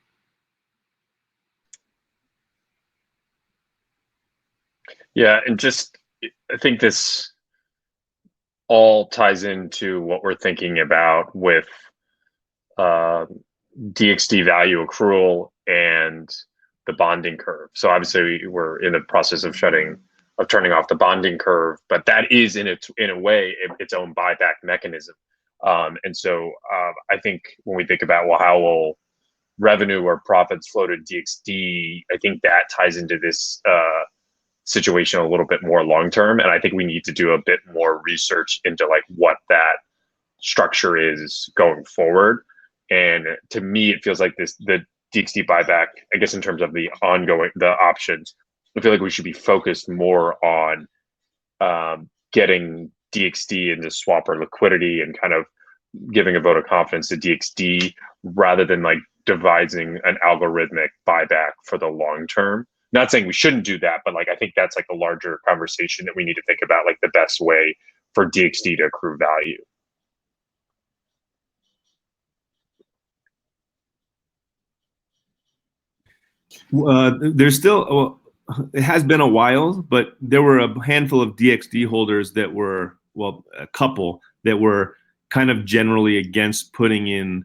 Yeah, and just I think this all ties into what we're thinking about with DXD value accrual and the bonding curve. So obviously we're in the process of turning off the bonding curve, but that is in a way its own buyback mechanism. And so I think when we think about, well, how will revenue or profits flow to DXD, I think that ties into this situation a little bit more long term. And I think we need to do a bit more research into like what that structure is going forward. And to me, it feels like the DXD buyback, I guess in terms of the options, I feel like we should be focused more on getting DXD into Swapper liquidity and kind of giving a vote of confidence to DXD rather than like devising an algorithmic buyback for the long term. Not saying we shouldn't do that, but like I think that's like a larger conversation that we need to think about, like the best way for DXD to accrue value. There's still, it has been a while, but there were a handful of DXD holders that were, well, a couple that were kind of generally against putting in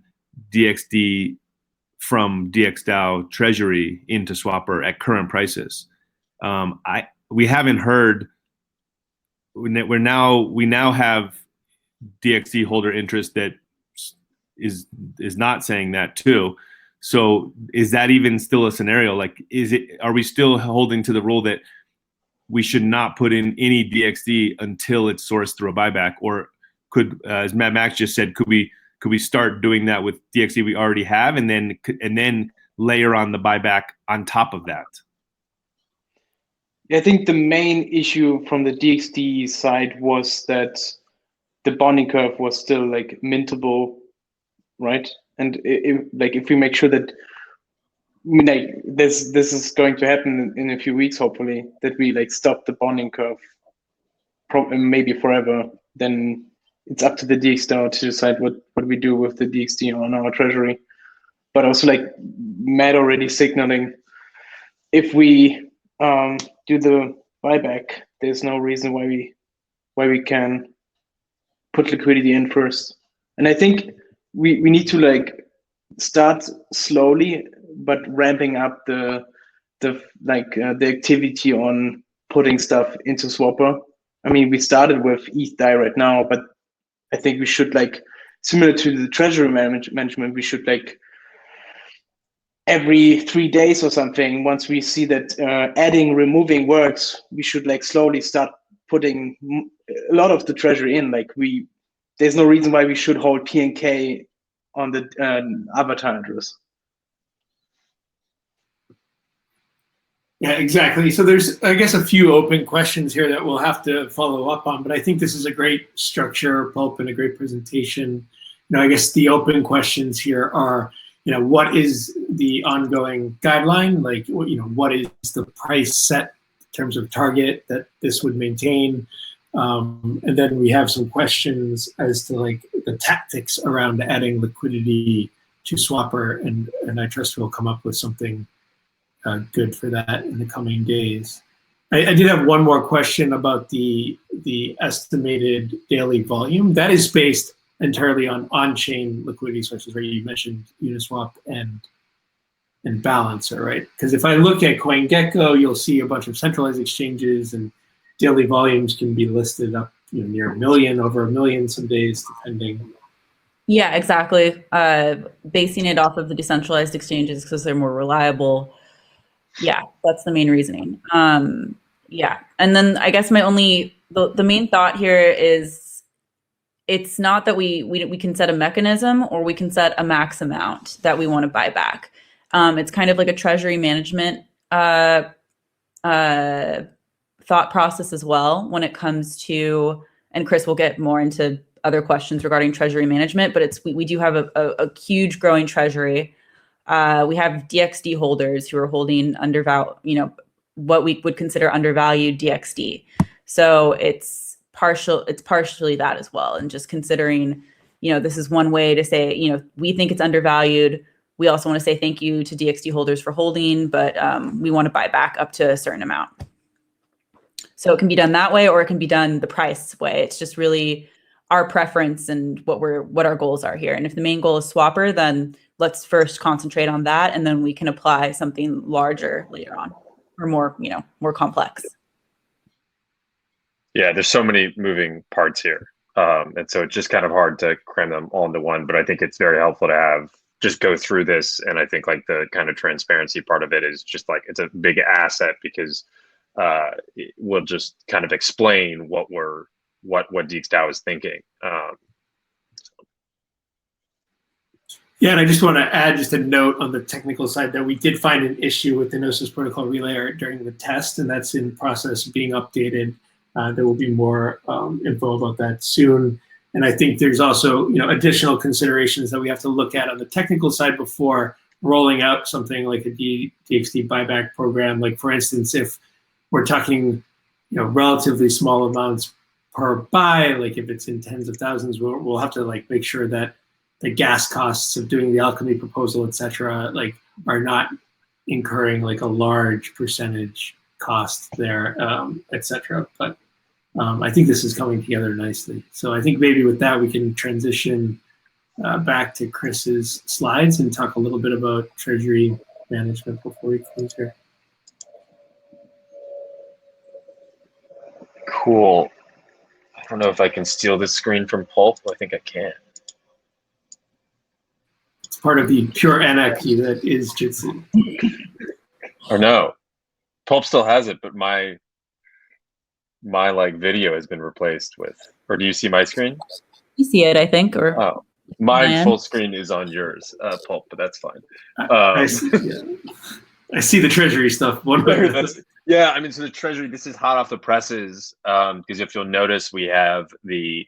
DXD from DXdao Treasury into Swapper at current prices. We haven't heard. We now have DXD holder interest that is not saying that too. So is that even still a scenario? Like, are we still holding to the rule that we should not put in any DXD until it's sourced through a buyback? Or could, as Max just said, could we start doing that with DXD we already have, and then layer on the buyback on top of that? I think the main issue from the DXD side was that the bonding curve was still like mintable, right? And if we make sure that, like, this is going to happen in a few weeks, hopefully, that we like stop the bonding curve, maybe forever, then it's up to the DXdao to decide what we do with the DXD on our treasury. But also, like Matt already signaling, if we do the buyback, there's no reason why we can put liquidity in first. And I think we need to like start slowly, but ramping up the activity on putting stuff into Swapper. I mean, we started with ETHDAI right now, but I think we should, like, similar to the treasury management, we should, like, every 3 days or something, once we see that adding, removing works, we should like slowly start putting a lot of the treasury in. Like, there's no reason why we should hold PNK on the avatar address. Yeah, exactly. So there's, I guess, a few open questions here that we'll have to follow up on, but I think this is a great structure, Pulp, and a great presentation. I guess the open questions here are, what is the ongoing guideline? Like, what is the price set in terms of target that this would maintain? And then we have some questions as to like the tactics around adding liquidity to Swapper, and I trust we'll come up with something good for that in the coming days. I did have one more question about the estimated daily volume. That is based entirely on on-chain liquidity sources, right? You mentioned Uniswap and Balancer, right? Because if I look at CoinGecko, you'll see a bunch of centralized exchanges, and daily volumes can be listed up near 1 million, over 1 million some days, depending. Yeah, exactly. Basing it off of the decentralized exchanges because they're more reliable. Yeah, that's the main reasoning. Yeah, and then I guess the main thought here is, it's not that we can set a mechanism or we can set a max amount that we want to buy back. It's kind of like a treasury management thought process as well when it comes to, and Chris will get more into other questions regarding treasury management, but we do have a huge growing treasury. We have DXD holders who are holding undervalued, what we would consider undervalued DXD. So it's partially that as well. And just considering, this is one way to say, we think it's undervalued. We also want to say thank you to DXD holders for holding, but we want to buy back up to a certain amount. So it can be done that way, or it can be done the price way. It's just really our preference and what our goals are here. And if the main goal is Swapper, then let's first concentrate on that, and then we can apply something larger later on, or more complex. Yeah, there's so many moving parts here. And so it's just kind of hard to cram them all into one, but I think it's very helpful to just go through this. And I think like the kind of transparency part of it is just like, it's a big asset because we'll just kind of explain what DXdao is thinking. Yeah, and I just want to add just a note on the technical side that we did find an issue with the Gnosis protocol relay during the test, and that's in process of being updated. There will be more info about that soon. And I think there's also additional considerations that we have to look at on the technical side before rolling out something like a DXD buyback program. Like, for instance, if we're talking relatively small amounts per buy, like if it's in tens of thousands, we'll have to like make sure that the gas costs of doing the alchemy proposal, et cetera, like are not incurring like a large percentage cost there, et cetera. But I think this is coming together nicely. So I think maybe with that, we can transition back to Chris's slides and talk a little bit about treasury management before we close here. Cool. I don't know if I can steal this screen from Pulp. I think I can. part of the pure anarchy that is Jitsi. Or no, Pulp still has it, but my like video has been replaced with. Or do you see my screen? You see it, I think, or Oh, my Ryan? full screen is on yours, Pulp, but that's fine. I see, yeah. I see the treasury stuff. Yeah, I mean, so the treasury, this is hot off the presses, because if you'll notice, we have the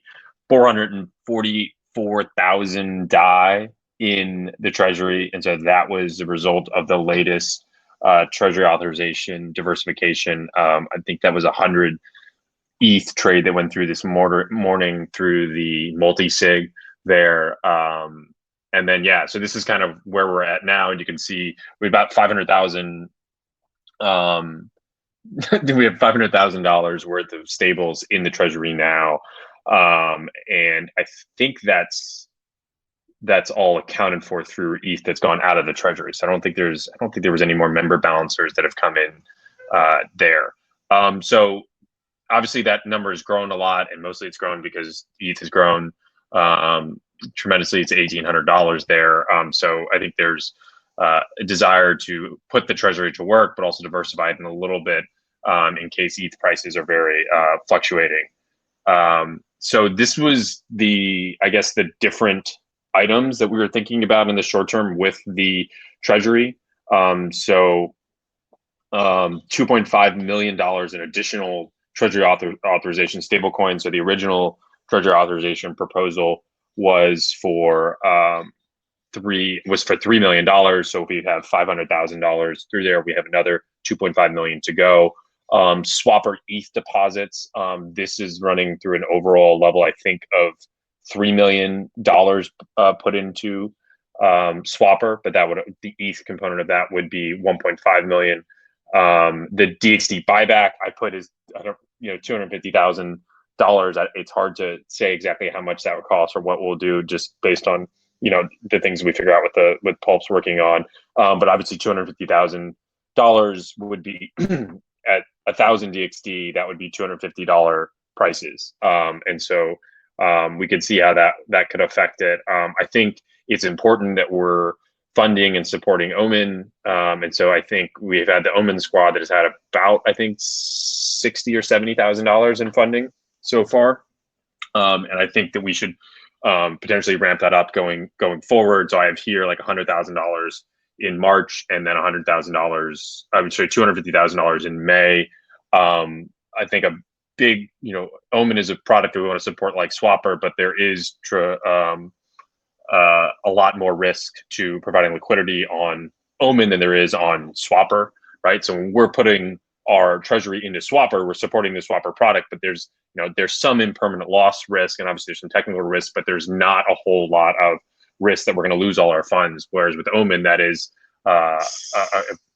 444,000 DAI in the treasury, and so that was the result of the latest treasury authorization diversification. I think that was 100 ETH trade that went through this morning through the multi-sig there. And then, yeah, so this is kind of where we're at now. And you can see we have about 500,000. We have $500,000 worth of stables in the treasury now. And I think that's all accounted for through ETH that's gone out of the treasury. So I don't think there was any more member balancers that have come in there. So obviously that number has grown a lot, and mostly it's grown because ETH has grown tremendously. It's $1,800 there. So I think there's a desire to put the treasury to work, but also diversify it in a little bit in case ETH prices are very fluctuating. So this was I guess the different items that we were thinking about in the short term with the treasury. So $2.5 million in additional treasury authorization stablecoin. So the original treasury authorization proposal was for $3 million. So if we have $500,000 through there, we have another 2.5 million to go. Swapper ETH deposits. This is running through an overall level, I think, of $3 million put into Swapper, but the ETH component of that would be 1.5 million. The DXD buyback I put is $250,000. It's hard to say exactly how much that would cost or what we'll do, just based on the things we figure out with Pulp's working on. But obviously $250,000 would be at 1,000 DXD. That would be $250 prices. And so we could see how that could affect it. I think it's important that we're funding and supporting Omen. And so I think we've had the Omen squad that has had about, I think, $60,000 or $70,000 in funding so far. And I think that we should potentially ramp that up going forward. So I have here like $100,000 in March, and then $100,000, I would say $250,000 in May. I think a big, Omen is a product that we want to support like Swapper, but there is a lot more risk to providing liquidity on Omen than there is on Swapper, right? So when we're putting our treasury into Swapper, we're supporting the Swapper product, but there's some impermanent loss risk, and obviously there's some technical risk, but there's not a whole lot of risk that we're going to lose all our funds. Whereas with Omen, that is an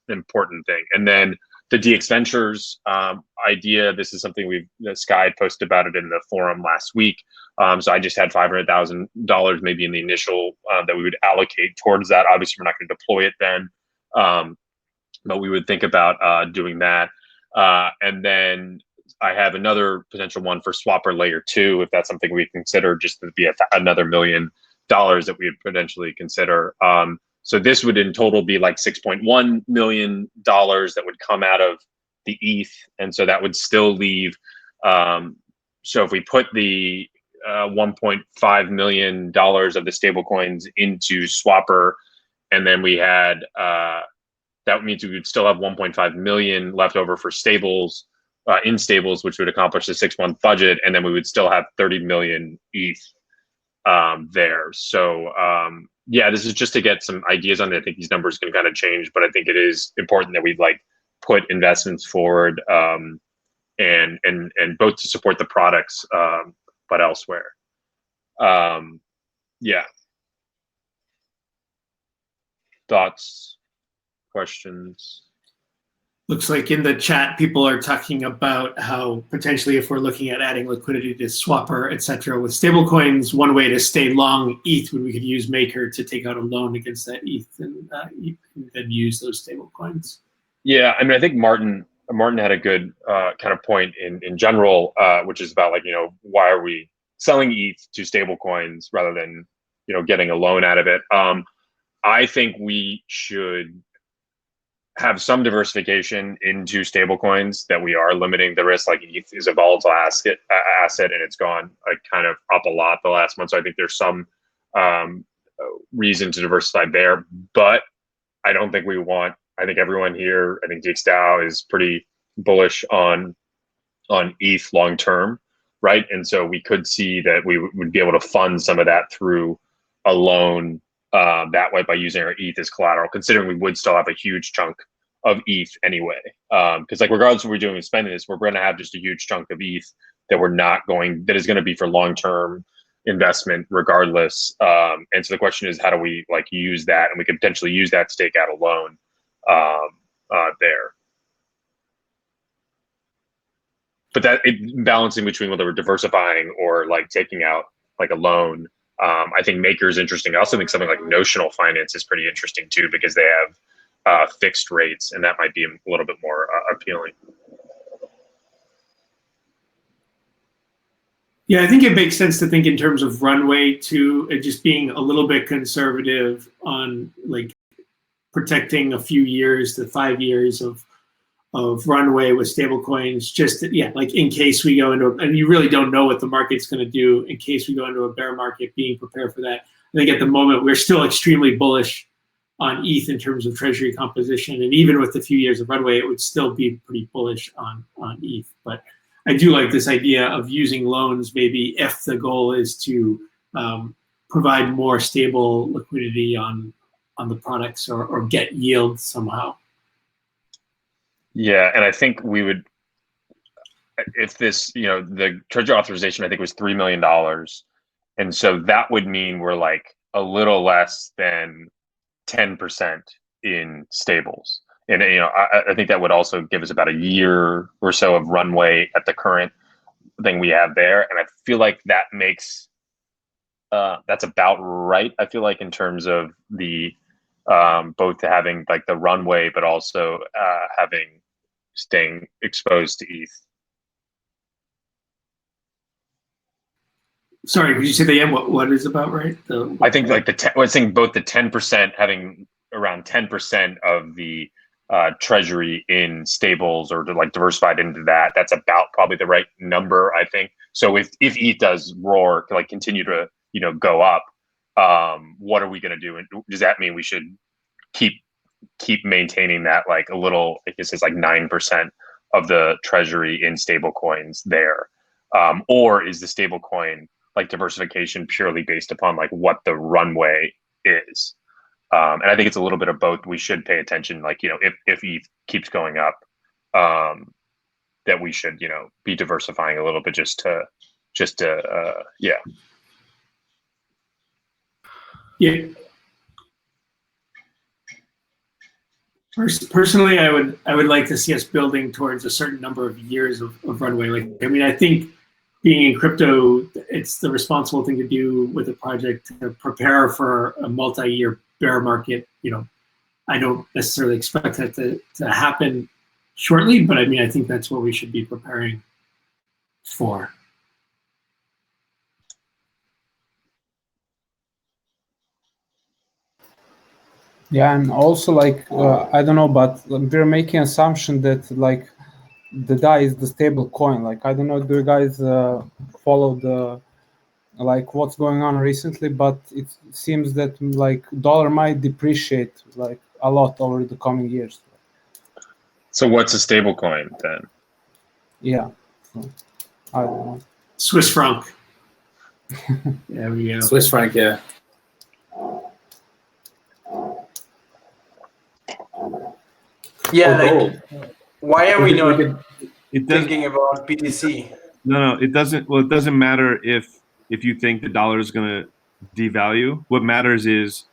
important thing. And then the DX Ventures idea, this is something Sky posted about it in the forum last week. So I just had $500,000 maybe in the initial that we would allocate towards that. Obviously, we're not going to deploy it then, but we would think about doing that. And then I have another potential one for Swapper Layer 2, if that's something we consider, just to be another $1 million that we would potentially consider. So this would in total be like $6.1 million that would come out of the ETH. And so that would still leave, so if we put the $1.5 million of the stable coins into Swapper, and then we had, that means we would still have 1.5 million left over for stables, in stables, which would accomplish the 6-month budget. And then we would still have 30 million ETH there. So yeah, this is just to get some ideas on it. I think these numbers can kind of change, but I think it is important that we put investments forward, and both to support the products, but elsewhere. Yeah. Thoughts, questions? Looks like in the chat, people are talking about how potentially if we're looking at adding liquidity to Swapper, et cetera, with stablecoins, one way to stay long ETH would we could use Maker to take out a loan against that ETH and then use those stablecoins. Yeah, I mean, I think Martin had a good kind of point in general, which is about why are we selling ETH to stablecoins rather than getting a loan out of it. I think we should have some diversification into stablecoins, that we are limiting the risk. Like ETH is a volatile asset, and it's gone like kind of up a lot the last month. So I think there's some reason to diversify there, but I don't think we want. I think everyone here, I think DXdao is pretty bullish on ETH long term, right? And so we could see that we would be able to fund some of that through a loan that way by using our ETH as collateral, considering we would still have a huge chunk of ETH anyway. Because like regardless of what we're doing with spending this, we're going to have just a huge chunk of ETH that that is going to be for long-term investment regardless. And so the question is, how do we like use that? And we could potentially use that to take out a loan there. But that balancing between whether we're diversifying or like taking out like a loan, I think Maker is interesting. I also think something like notional finance is pretty interesting too, because they have fixed rates, and that might be a little bit more appealing. Yeah, I think it makes sense to think in terms of runway too, and just being a little bit conservative on like protecting a few years to 5 years of runway with stable coins, just like in case we go into, and you really don't know what the market's going to do, in case we go into a bear market, being prepared for that. I think at the moment we're still extremely bullish on ETH in terms of treasury composition, and even with a few years of runway, it would still be pretty bullish on ETH. But I do like this idea of using loans, maybe if the goal is to provide more stable liquidity on the products or get yield somehow. Yeah, and I think we would, if this, the treasury authorization, I think was $3 million. And so that would mean we're like a little less than 10% in stables. And, I think that would also give us about a year or so of runway at the current thing we have there. And I feel like that makes, that's about right. I feel like in terms of the, both having like the runway, but also staying exposed to ETH. Sorry, could you say that again? What is about right? I think like I was saying both the 10%, having around 10% of the treasury in stables or like diversified into that, that's about probably the right number, I think. So if ETH does roar, like continue to go up, what are we going to do? And does that mean we should keep maintaining that like a little, I guess it's like 9% of the treasury in stable coins there? Or is the stable coin like diversification purely based upon like what the runway is? And I think it's a little bit of both. We should pay attention, like, if ETH keeps going up, that we should, be diversifying a little bit just to yeah. Yeah. Personally, I would like to see us building towards a certain number of years of runway. Like, I mean, I think being in crypto, it's the responsible thing to do with a project to prepare for a multi-year bear market. I don't necessarily expect that to happen shortly, but I mean, I think that's what we should be preparing for. Yeah, and also like I don't know, but we're making assumption that like the DAI is the stable coin. Like I don't know, do you guys follow the like what's going on recently? But it seems that like dollar might depreciate like a lot over the coming years. So what's a stable coin then? Yeah, so, I don't know. Swiss franc. There we go. Swiss franc, yeah. Yeah, Gold. Why are we not It doesn't. thinking about BTC? No, it doesn't. Well, it doesn't matter if you think the dollar is going to devalue. What matters is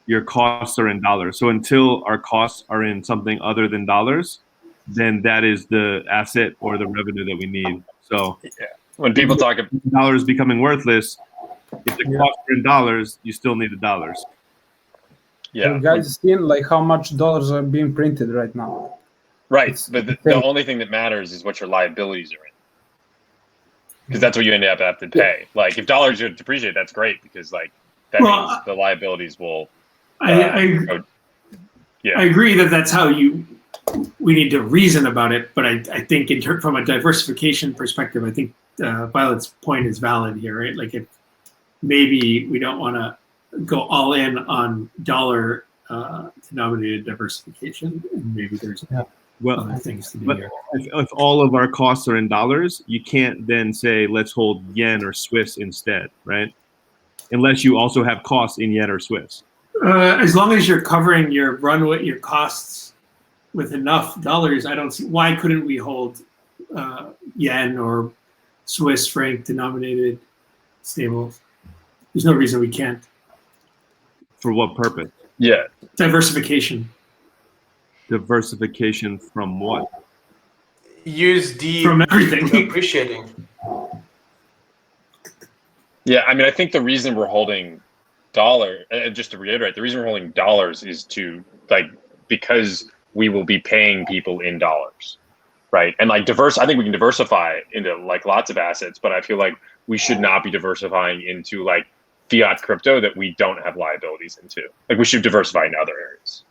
your costs are in dollars. So until our costs are in something other than dollars, then that is the asset or the revenue that we need. So when people talk about dollars becoming worthless, if the costs are in dollars, you still need the dollars. Yeah. You guys seen like how much dollars are being printed right now? Right, but the only thing that matters is what your liabilities are in, because that's what you end up having to pay. Like if dollars are depreciate, that's great because like that means the liabilities will I agree that that's how we need to reason about it, but I think from a diversification perspective, I think Violet's point is valid here, right? Like if maybe we don't want to go all in on dollar denominated diversification, and maybe there's other things to do here. If all of our costs are in dollars, you can't then say let's hold yen or Swiss instead, right? Unless you also have costs in yen or Swiss. As long as you're covering your runway, your costs with enough dollars, I don't see why couldn't we hold yen or Swiss franc denominated stables. There's no reason we can't. For what purpose? Yeah. Diversification. Diversification from what? USD From everything. appreciating. Yeah, I mean, I think the reason we're holding dollar, just to reiterate, the reason we're holding dollars is because we will be paying people in dollars, right? And I think we can diversify into like lots of assets, but I feel like we should not be diversifying into like fiat crypto that we don't have liabilities into. Like we should diversify in other areas.